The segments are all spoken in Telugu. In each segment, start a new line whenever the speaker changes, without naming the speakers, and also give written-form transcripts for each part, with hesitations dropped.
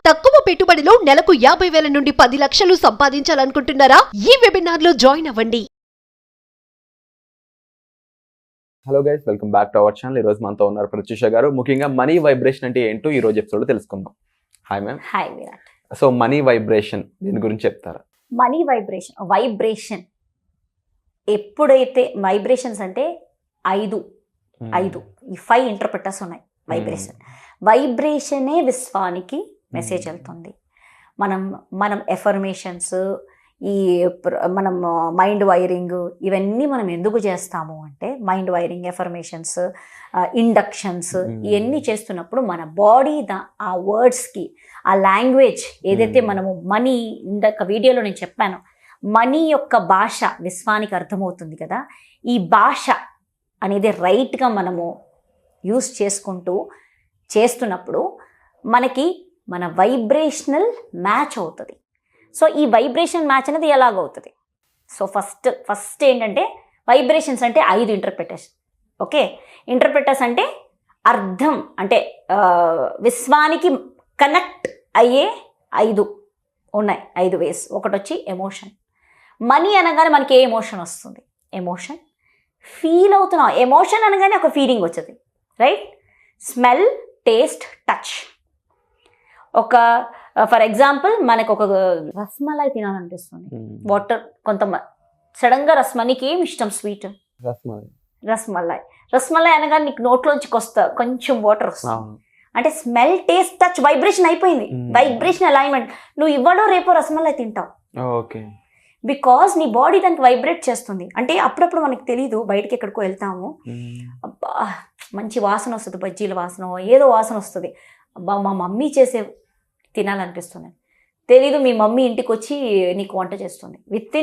తక్కువ పెట్టుబడిలో నెలకు 50,000 నుండి 10 లక్షలు సంపాదించాలనుకుంటున్నారా? ఈ వెబినార్ లో జాయిన్ అవ్వండి.
Hello guys, welcome back to our channel. ఈ రోజు మనతో ఉన్నారు ప్రత్యూష గారు. ముఖ్యంగా మనీ వైబ్రేషన్ అంటే ఏంటో ఈ రోజు ఎపిసోడ్ తెలుసుకుందాం. Hi ma'am.
Hi Virat.
So money vibration దీని గురించి చెప్తారా?
మనీ వైబ్రేషన్ ఎప్పుడైతే వైబ్రేషన్స్ అంటే ఐదు ఈ 5 ఇంటర్ప్రిటర్స్ ఉన్నాయి. వైబ్రేషనే విశ్వానికి మెసేజ్ వెళ్తుంది. మనం ఎఫర్మేషన్స్, మనం మైండ్ వైరింగ్ ఇవన్నీ మనం ఎందుకు చేస్తాము అంటే మైండ్ వైరింగ్, ఎఫర్మేషన్స్, ఇండక్షన్స్ ఇవన్నీ చేస్తున్నప్పుడు మన బాడీ ఆ వర్డ్స్కి, ఆ లాంగ్వేజ్ ఏదైతే మనము మనీ, ఇందాక వీడియోలో నేను చెప్పాను, మనీ యొక్క భాష విశ్వానికి అర్థమవుతుంది కదా. ఈ భాష అనేది రైట్గా మనము యూస్ చేసుకుంటూ చేస్తున్నప్పుడు మనకి మన వైబ్రేషనల్ మ్యాచ్ అవుతుంది. సో ఈ వైబ్రేషన్ మ్యాచ్ అనేది ఎలాగవుతుంది? సో ఫస్ట్ ఏంటంటే వైబ్రేషన్స్ అంటే 5 ఇంటర్ప్రిటేషన్. ఓకే, ఇంటర్ప్రిటర్స్ అంటే అర్థం, అంటే విశ్వానికి కనెక్ట్ అయ్యే 5 ఉన్నాయి. 5 వేస్. ఒకటి వచ్చి ఎమోషన్. మనీ అనగానే మనకి ఏ ఎమోషన్ వస్తుంది? ఎమోషన్. ఫీల్ అవుతున్నాం. ఎమోషన్ అనగానే ఒక ఫీలింగ్ వచ్చేది, రైట్? Smell, taste, touch. ఒక ఫర్ ఎగ్జాంపుల్ మనకు ఒక రస్మలై తినాలనిపిస్తుంది, వాటర్. సడన్గా రస్మలైకి ఏమి ఇష్టం? స్వీట్ రస్మలై అనగానే నీకు నోట్లోంచి కొంచెం వాటర్ వస్తుంది. అంటే స్మెల్, టేస్ట్, టచ్ వైబ్రేషన్ అయిపోయింది. Vibration alignment. నువ్వు ఇవ్వడో రేపో రస్మలై తింటావు.
ఓకే,
బికాజ్ నీ బాడీ దానికి వైబ్రేట్ చేస్తుంది. అంటే అప్పుడప్పుడు మనకు తెలీదు, బయటకి ఎక్కడికో వెళ్తాము, అబ్బా మంచి వాసన వస్తుంది, బజ్జీల వాసన, ఏదో వాసన వస్తుంది, అబ్బా మా మమ్మీ చేసే తినాలనిపిస్తుంది. తెలీదు, మీ మమ్మీ ఇంటికి వచ్చి నీకు వంట చేస్తుంది. విత్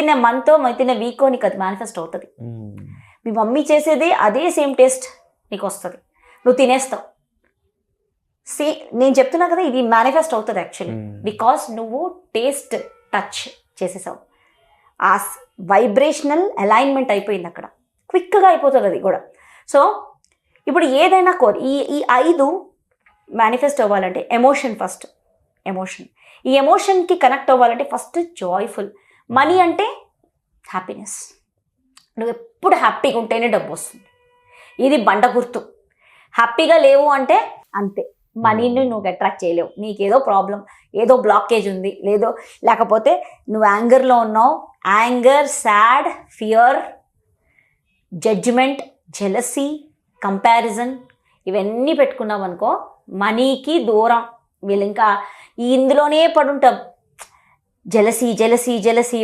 ఇన్ ఎ మంతో, విత్ ఇన్ ఎ వీకో నీకు అది మేనిఫెస్ట్ అవుతుంది. మీ మమ్మీ చేసేదే అదే సేమ్ టేస్ట్ నీకు వస్తుంది, నువ్వు తినేస్తావు. నేను చెప్తున్నా కదా, ఇది మేనిఫెస్ట్ అవుతుంది యాక్చువల్లీ, బికాస్ నువ్వు టేస్ట్, టచ్ చేసేసావు. ఆ వైబ్రేషనల్ అలైన్మెంట్ అయిపోయింది అక్కడ, క్విక్గా అయిపోతుంది అది కూడా. సో ఇప్పుడు ఏదైనా ఈ 5 మేనిఫెస్ట్ అవ్వాలంటే ఎమోషన్ ఫస్ట్. ఈ ఎమోషన్కి కనెక్ట్ అవ్వాలంటే ఫస్ట్ జాయ్ఫుల్. మనీ అంటే హ్యాపీనెస్. నువ్వు ఎప్పుడు హ్యాపీగా ఉంటేనే డబ్బు వస్తుంది. ఇది బండ గుర్తు. హ్యాపీగా లేవు అంటే అంతే, మనీని నువ్వు అట్రాక్ట్ చేయలేవు. నీకేదో ప్రాబ్లం, ఏదో బ్లాకేజ్ ఉంది, లేకపోతే నువ్వు యాంగర్లో ఉన్నావు. Anger, sad, fear, judgement, jealousy, comparison ఇవన్నీ పెట్టుకున్నావు అనుకో, మనీకి దూరం. వీళ్ళు ఇంకా ఇందులోనే పడుంటాం. జెలసీ,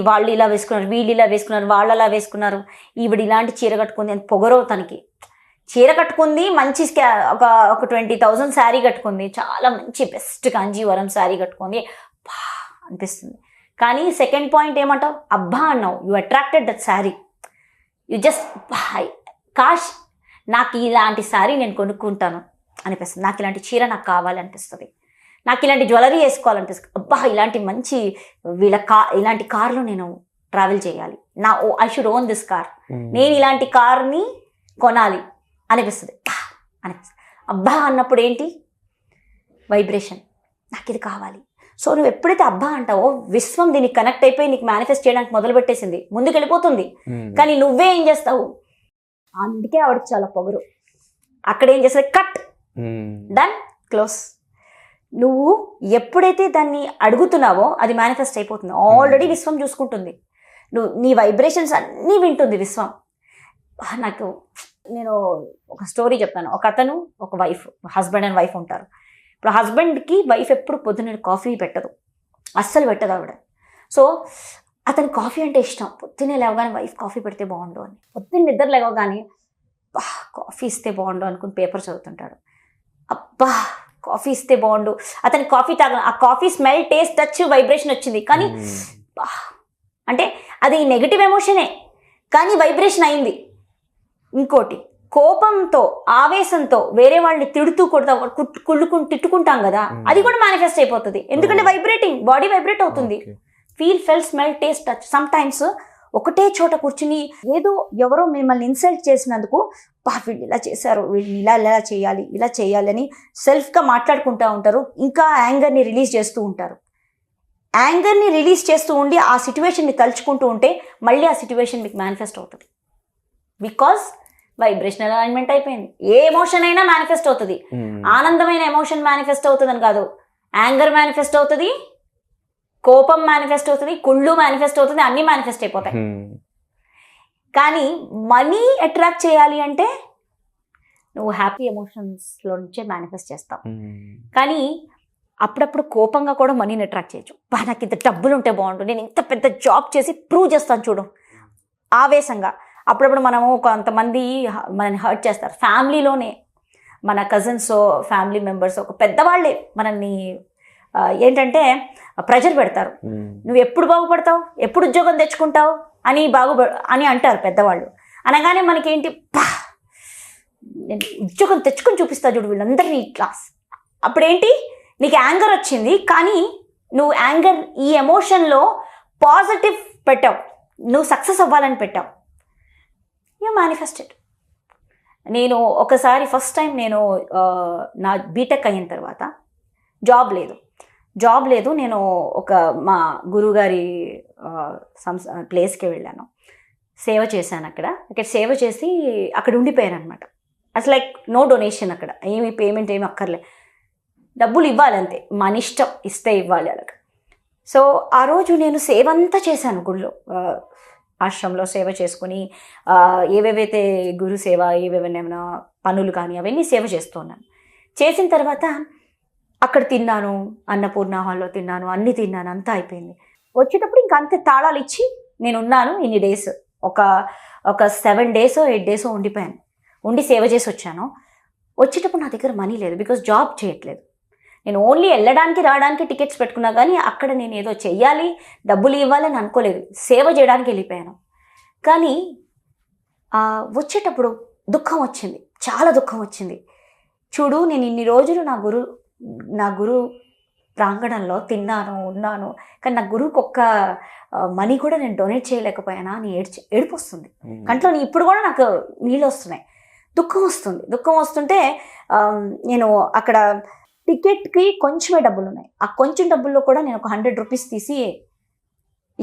వాళ్ళు ఇలా వేసుకున్నారు, వీళ్ళు ఇలా వేసుకున్నారు, వాళ్ళు అలా వేసుకున్నారు, ఈవిడ ఇలాంటి చీర కట్టుకుంది అని పొగరో. తనకి చీర కట్టుకుంది, మంచి ఒక 20,000 శారీ కట్టుకుంది, చాలా మంచి బెస్ట్ కాంజీవరం శారీ కట్టుకుంది, బా అనిపిస్తుంది. కానీ సెకండ్ పాయింట్ ఏమంటావు? అబ్బా అన్నావు, you attracted that sari. You just కాష్ నాకు ఇలాంటి శారీ నేను కొనుక్కుంటాను అనిపిస్తుంది, నాకు ఇలాంటి చీర నాకు కావాలనిపిస్తుంది, నాకు ఇలాంటి జ్యువెలరీ వేసుకోవాలనిపిస్తుంది, అబ్బా ఇలాంటి మంచి ఇలాంటి కార్లో నేను ట్రావెల్ చేయాలి, I should own this car, నేను ఇలాంటి కార్ని కొనాలి అనిపిస్తుంది. అబ్బా అన్నప్పుడు ఏంటి? వైబ్రేషన్. నాకు ఇది కావాలి. సో నువ్వు ఎప్పుడైతే అబ్బా అంటావో, విశ్వం దీనికి కనెక్ట్ అయిపోయి నీకు మేనిఫెస్ట్ చేయడానికి మొదలు పెట్టేసింది, ముందుకు వెళ్ళిపోతుంది. కానీ నువ్వే ఏం చేస్తావు? అందుకే ఆవిడకి చాలా పొగరు. అక్కడ ఏం చేస్తుంది? Cut, done, close. నువ్వు ఎప్పుడైతే దాన్ని అడుగుతున్నావో అది మేనిఫెస్ట్ అయిపోతుంది. ఆల్రెడీ విశ్వం చూసుకుంటుంది. నీ వైబ్రేషన్స్ అన్నీ వింటుంది విశ్వం. నేను ఒక స్టోరీ చెప్తాను. ఒక అతను, ఒక వైఫ్, హస్బెండ్ అండ్ వైఫ్ ఉంటారు. ఇప్పుడు హస్బెండ్కి వైఫ్ ఎప్పుడు పొద్దున్న కాఫీ పెట్టదు, అస్సలు పెట్టదు ఆవిడ. సో అతను కాఫీ అంటే ఇష్టం. పొద్దున్నే లేవగానే వైఫ్ కాఫీ పెడితే బాగుండు అని, పొద్దున్న నిద్ర లేవగానే కాఫీ ఇస్తే బాగుండు అనుకుని పేపర్ చదువుతుంటాడు. అబ్బా కాఫీ ఇస్తే బాగుండు. అతని కాఫీ ఆ coffee smell, taste, touch, vibration వచ్చింది. కానీ అంటే అది నెగిటివ్ ఎమోషనే, కానీ వైబ్రేషన్ అయింది. ఇంకోటి, కోపంతో, ఆవేశంతో వేరే వాళ్ళని తిడుతూ తిట్టుకుంటాం కదా, అది కూడా మేనిఫెస్ట్ అయిపోతుంది. ఎందుకంటే వైబ్రేటింగ్, బాడీ వైబ్రేట్ అవుతుంది. Feel, fell, smell, taste, touch. Sometimes ఒకటే చోట కూర్చుని ఏదో ఎవరో మిమ్మల్ని ఇన్సల్ట్ చేసినందుకు వీళ్ళు ఇలా చేశారు, వీళ్ళని ఇలా చేయాలి అని సెల్ఫ్గా మాట్లాడుకుంటూ ఉంటారు. ఇంకా యాంగర్ని రిలీజ్ చేస్తూ ఉంటారు. యాంగర్ని రిలీజ్ చేస్తూ ఉండి ఆ సిచ్యువేషన్ని తలుచుకుంటూ ఉంటే మళ్ళీ ఆ సిచ్యువేషన్ మీకు మేనిఫెస్ట్ అవుతుంది. బికాజ్ వైబ్రేషనల్ అలైన్మెంట్ అయిపోయింది. ఏ ఎమోషన్ అయినా మేనిఫెస్ట్ అవుతుంది. ఆనందమైన ఎమోషన్ మేనిఫెస్ట్ అవుతుందని కాదు, యాంగర్ మేనిఫెస్ట్ అవుతుంది, కోపం మేనిఫెస్ట్ అవుతుంది, కుళ్ళు మేనిఫెస్ట్ అవుతుంది, అన్నీ మేనిఫెస్ట్ అయిపోతాయి. కానీ మనీ అట్రాక్ట్ చేయాలి అంటే నువ్వు హ్యాపీ ఎమోషన్స్లో నుంచే మేనిఫెస్ట్ చేస్తావు. కానీ అప్పుడప్పుడు కోపంగా కూడా మనీని అట్రాక్ట్ చేయొచ్చు. నాకు ఇంత డబ్బులు ఉంటే బాగుండు, నేను ఇంత పెద్ద జాబ్ చేసి ప్రూవ్ చేస్తాను చూడు. ఆవేశంగా అప్పుడప్పుడు మనము కొంతమంది మనల్ని హర్ట్ చేస్తారు. ఫ్యామిలీలోనే మన కజిన్స్, ఫ్యామిలీ మెంబర్స్, ఒక పెద్దవాళ్ళే మనల్ని ఏంటంటే ప్రెజర్ పెడతారు. నువ్వు ఎప్పుడు బాగుపడతావు, ఎప్పుడు ఉద్యోగం తెచ్చుకుంటావు అని అంటారు పెద్దవాళ్ళు. అనగానే మనకేంటి, నేను ఉద్యోగం తెచ్చుకొని చూపిస్తా చూడు వీళ్ళందరినీ క్లాస్. అప్పుడేంటి, నీకు యాంగర్ వచ్చింది, కానీ నువ్వు యాంగర్ ఈ ఎమోషన్లో పాజిటివ్ పెట్టావు, నువ్వు సక్సెస్ అవ్వాలని పెట్టావు. You manifested. నేను ఒకసారి ఫస్ట్ టైం నేను నా బీటెక్ అయిన తర్వాత జాబ్ లేదు. నేను ఒక మా గురువుగారి ప్లేస్కి వెళ్ళాను, సేవ చేశాను. అక్కడ సేవ చేసి అక్కడ ఉండిపోయాను అనమాట. అసలు లైక్ నో డొనేషన్, అక్కడ ఏమి పేమెంట్ ఏమి అక్కర్లే, డబ్బులు ఇవ్వాలి అంతే, మన ఇష్టం, ఇస్తే ఇవ్వాలి అలాగ. సో ఆ రోజు నేను సేవ అంతా చేశాను గుడిలో, ఆశ్రమంలో సేవ చేసుకుని ఏవేవైతే గురు సేవ, ఏవేమైనా పనులు కానీ అవన్నీ సేవ చేస్తూ ఉన్నాను. చేసిన తర్వాత అక్కడ తిన్నాను, అన్నపూర్ణ హాల్లో తిన్నాను, అన్నీ తిన్నాను, అంతా అయిపోయింది. వచ్చేటప్పుడు ఇంక అంతే తాళాలు ఇచ్చి నేను ఉన్నాను ఇన్ని డేస్, ఒక 7 days 8 days ఉండిపోయాను. ఉండి సేవ చేసి వచ్చాను. వచ్చేటప్పుడు నా దగ్గర మనీ లేదు, బికాజ్ జాబ్ చేయట్లేదు. నేను ఓన్లీ వెళ్ళడానికి రావడానికి టికెట్స్ పెట్టుకున్నా, కానీ అక్కడ నేను ఏదో చెయ్యాలి, డబ్బులు ఇవ్వాలని అనుకోలేదు, సేవ చేయడానికి వెళ్ళిపోయాను. కానీ వచ్చేటప్పుడు దుఃఖం వచ్చింది, చాలా దుఃఖం వచ్చింది. చూడు, నేను ఇన్ని రోజులు నా గురు ప్రాంగణంలో తిన్నాను, ఉన్నాను, కానీ నా గురువుకి ఒక్క మనీ కూడా నేను డొనేట్ చేయలేకపోయానా అని ఏడుపు వస్తుంది కంట్లో. ఇప్పుడు కూడా నాకు నీళ్ళు వస్తున్నాయి, దుఃఖం వస్తుంటే నేను అక్కడ టికెట్కి కొంచెమే డబ్బులు ఉన్నాయి. ఆ కొంచెం డబ్బుల్లో కూడా నేను ఒక 100 rupees తీసి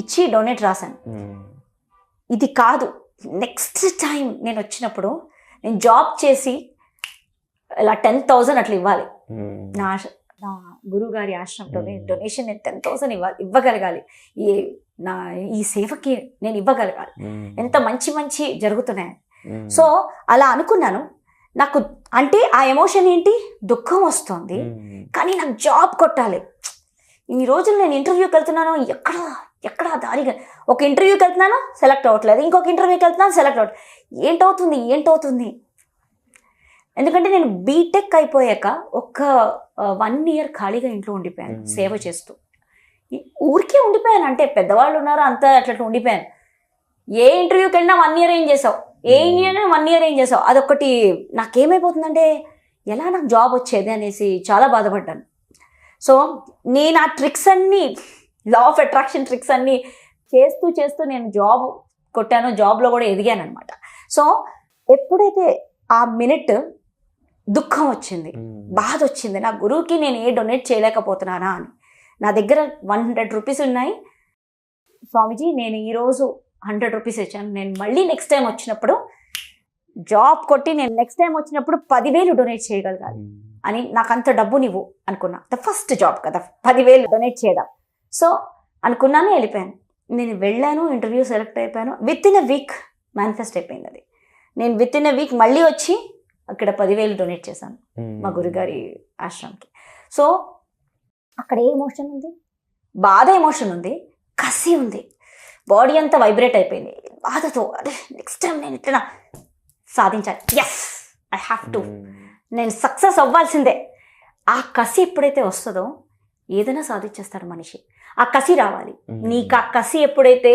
ఇచ్చి డొనేట్ రాశాను. ఇది కాదు, నెక్స్ట్ టైం నేను వచ్చినప్పుడు నేను జాబ్ చేసి ఇలా 10,000 అట్లా ఇవ్వాలి. నా గురువుగారి ఆశ్రమంలో డొనేషన్ నేను 10,000 ఇవ్వగలగాలి. ఈ సేవకి నేను ఇవ్వగలగాలి. ఎంత మంచి జరుగుతున్నాయి. సో అలా అనుకున్నాను. నాకు అంటే ఆ ఎమోషన్ ఏంటి, దుఃఖం వస్తుంది, కానీ నాకు జాబ్ కొట్టాలి. ఇన్ని రోజులు నేను ఇంటర్వ్యూకి వెళ్తున్నాను, ఎక్కడ దారిగా, ఒక ఇంటర్వ్యూకి వెళ్తున్నాను సెలెక్ట్ అవ్వట్లేదు, ఇంకొక ఇంటర్వ్యూకి వెళ్తున్నాను సెలెక్ట్ అవ్వట్లేదు. ఏంటవుతుంది ఎందుకంటే నేను బీటెక్ అయిపోయాక ఒక 1 year ఖాళీగా ఇంట్లో ఉండిపోయాను, సేవ చేస్తూ. ఊరికే ఉండిపోయాను, అంటే పెద్దవాళ్ళు ఉన్నారు అంతా అట్లా ఉండిపోయాను. ఏ ఇంటర్వ్యూకి వెళ్ళినా 1 year ఏం చేసావు, ఏ ఇండియన్ 1 year ఏం చేసావు, అదొకటి నాకేమైపోతుందంటే ఎలా నాకు జాబ్ వచ్చేది అనేసి చాలా బాధపడ్డాను. సో నేను ఆ ట్రిక్స్ అన్నీ, లా ఆఫ్ అట్రాక్షన్ ట్రిక్స్ అన్నీ చేస్తూ నేను జాబ్ కొట్టాను, జాబ్లో కూడా ఎదిగాను అనమాట. సో ఎప్పుడైతే ఆ మినిట్ దుఃఖం వచ్చింది, బాధ వచ్చింది, నా గురువుకి నేను డొనేట్ చేయలేకపోతున్నానా అని. నా దగ్గర 100 rupees ఉన్నాయి, స్వామిజీ నేను ఈరోజు 100 rupees ఇచ్చాను, నేను మళ్ళీ నెక్స్ట్ టైం వచ్చినప్పుడు జాబ్ కొట్టి నేను నెక్స్ట్ టైం వచ్చినప్పుడు 10,000 డొనేట్ చేయగలగాలి అని. నాకు అంత డబ్బు నీవు అనుకున్నా, ద ఫస్ట్ జాబ్ కదా, 10,000 డొనేట్ చేయడం. సో అనుకున్నాను, వెళ్ళిపోయాను. నేను వెళ్ళాను, ఇంటర్వ్యూ సెలెక్ట్ అయిపోయాను. With in a week manifest అయిపోయింది అది. నేను విత్ ఇన్ ఎ వీక్ మళ్ళీ వచ్చి అక్కడ 10,000 డొనేట్ చేశాను మా గురుగారి ఆశ్రమంకి. సో అక్కడ ఏ ఎమోషన్ ఉంది, బాధ ఎమోషన్ ఉంది, కసి ఉంది, బాడీ అంతా వైబ్రేట్ అయిపోయింది బాధతో. అదే నెక్స్ట్ టైం నేను ఇట్లా సాధించాలి, ఎస్ ఐ హ్యావ్ టు, నేను సక్సెస్ అవ్వాల్సిందే. ఆ కసి ఎప్పుడైతే వస్తుందో ఏదైనా సాధించేస్తాడు మనిషి. ఆ కసి రావాలి నీకు. ఆ కసి ఎప్పుడైతే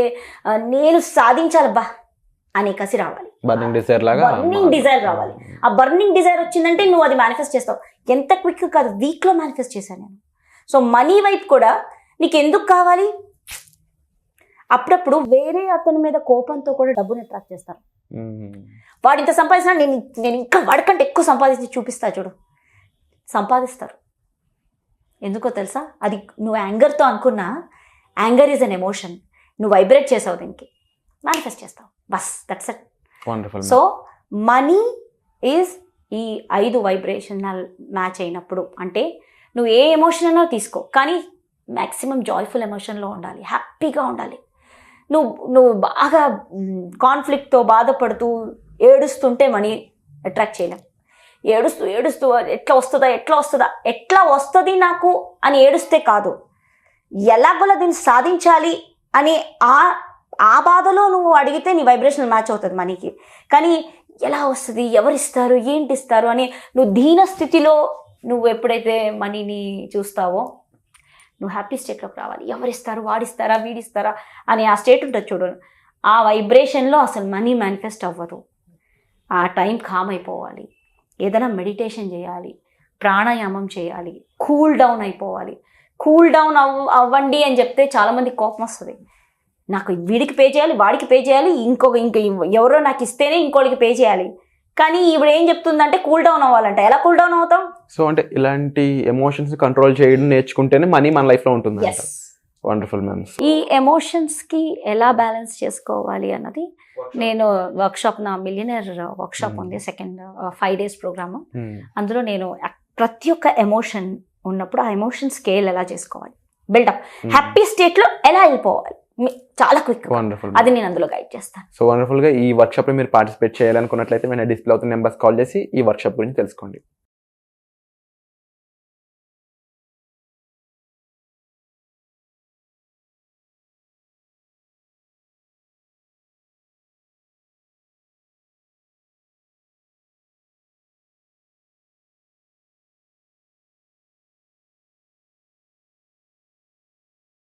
నేను సాధించాలబ్బా అనే కసి రావాలి, బర్నింగ్ డిజైర్ రావాలి. ఆ బర్నింగ్ డిజైర్ వచ్చిందంటే నువ్వు అది మేనిఫెస్ట్ చేస్తావు. ఎంత క్విక్ కాదు, వీక్లో మేనిఫెస్ట్ చేశాను నేను. సో మనీ వైపు కూడా నీకు ఎందుకు కావాలి, అప్పుడప్పుడు వేరే అతని మీద కోపంతో కూడా డబ్బుని అట్రాక్ట్ చేస్తారు. వాడు ఇంత సంపాదించినా నేను ఇంకా వాడికంటే ఎక్కువ సంపాదించి చూపిస్తా చూడు, సంపాదిస్తారు. ఎందుకో తెలుసా? అది నువ్వు యాంగర్తో అనుకున్నా, యాంగర్ ఈజ్ అన్ ఎమోషన్. నువ్వు వైబ్రేట్ చేసావు, దీనికి మేనిఫెస్ట్ చేస్తావు, bus that's it. So money is ఈ 5 వైబ్రేషనల్ మ్యాచ్ అయినప్పుడు, అంటే నువ్వు ఏ ఎమోషన్ అయినా తీసుకో, కానీ మ్యాక్సిమం జాయ్ఫుల్ ఎమోషన్లో ఉండాలి, హ్యాపీగా ఉండాలి. నువ్వు బాగా కాన్ఫ్లిక్ట్తో బాధపడుతూ ఏడుస్తుంటే మనీ అట్రాక్ట్ చేయలేం. ఏడుస్తూ ఎట్లా వస్తుంది నాకు అని ఏడుస్తే కాదు, ఎలాగోలా దీన్ని సాధించాలి అని ఆ బాధలో నువ్వు అడిగితే నీ వైబ్రేషన్ మ్యాచ్ అవుతుంది మనీకి. కానీ ఎలా వస్తుంది, ఎవరిస్తారు, ఏంటి ఇస్తారు అని నువ్వు దీన స్థితిలో నువ్వు ఎప్పుడైతే మనీని చూస్తావో నువ్వు హ్యాపీ స్టేట్లోకి రావాలి. ఎవరిస్తారు, వాడిస్తారా, వీడిస్తారా అని ఆ స్టేట్ ఉంటుంది చూడు, ఆ వైబ్రేషన్లో అసలు మనీ మేనిఫెస్ట్ అవ్వదు. ఆ టైం కామ్ అయిపోవాలి, ఏదైనా మెడిటేషన్ చేయాలి, ప్రాణాయామం చేయాలి, కూల్ డౌన్ అయిపోవాలి. కూల్ డౌన్ అవ్వండి అని చెప్తే చాలామంది కోపం వస్తుంది. నాకు వీడికి పే చేయాలి, వాడికి పే చేయాలి, ఇంక ఎవరో నాకు ఇస్తేనే ఇంకోటికి పే చేయాలి. కానీ ఇప్పుడు ఏం చెప్తుందంటే కూల్ డౌన్ అవ్వాలంట. ఎలా కూల్ డౌన్ అవుతాం?
సో అంటే ఇలాంటి ఎమోషన్స్ కంట్రోల్ చేయడం నేర్చుకుంటేనే మనీ మన లైఫ్ లో ఉంటుంది. Wonderful ma'am.
ఈ ఎమోషన్స్కి ఎలా బ్యాలెన్స్ చేసుకోవాలి అన్నది నేను వర్క్షాప్, నా మిలియనర్ వర్క్షాప్ ఉంది, సెకండ్ 5 days ప్రోగ్రామ్. అందులో నేను ప్రతి ఒక్క ఎమోషన్ ఉన్నప్పుడు ఆ ఎమోషన్ స్కేల్ ఎలా చేసుకోవాలి, బిల్డప్ హ్యాపీ స్టేట్లో ఎలా వెళ్ళిపోవాలి చాలా క్విక్, అది నేను అందులో గైడ్ చేస్తాను.
సో వండర్ఫుల్ గా ఈ వర్క్షాప్ లో మీరు పార్టిసిపేట్ చేయాలనుకున్నట్లయితే డిస్ప్లే అవుతున్న నెంబర్స్ కాల్ చేసి ఈ వర్క్షాప్ గురించి తెలుసుకోండి.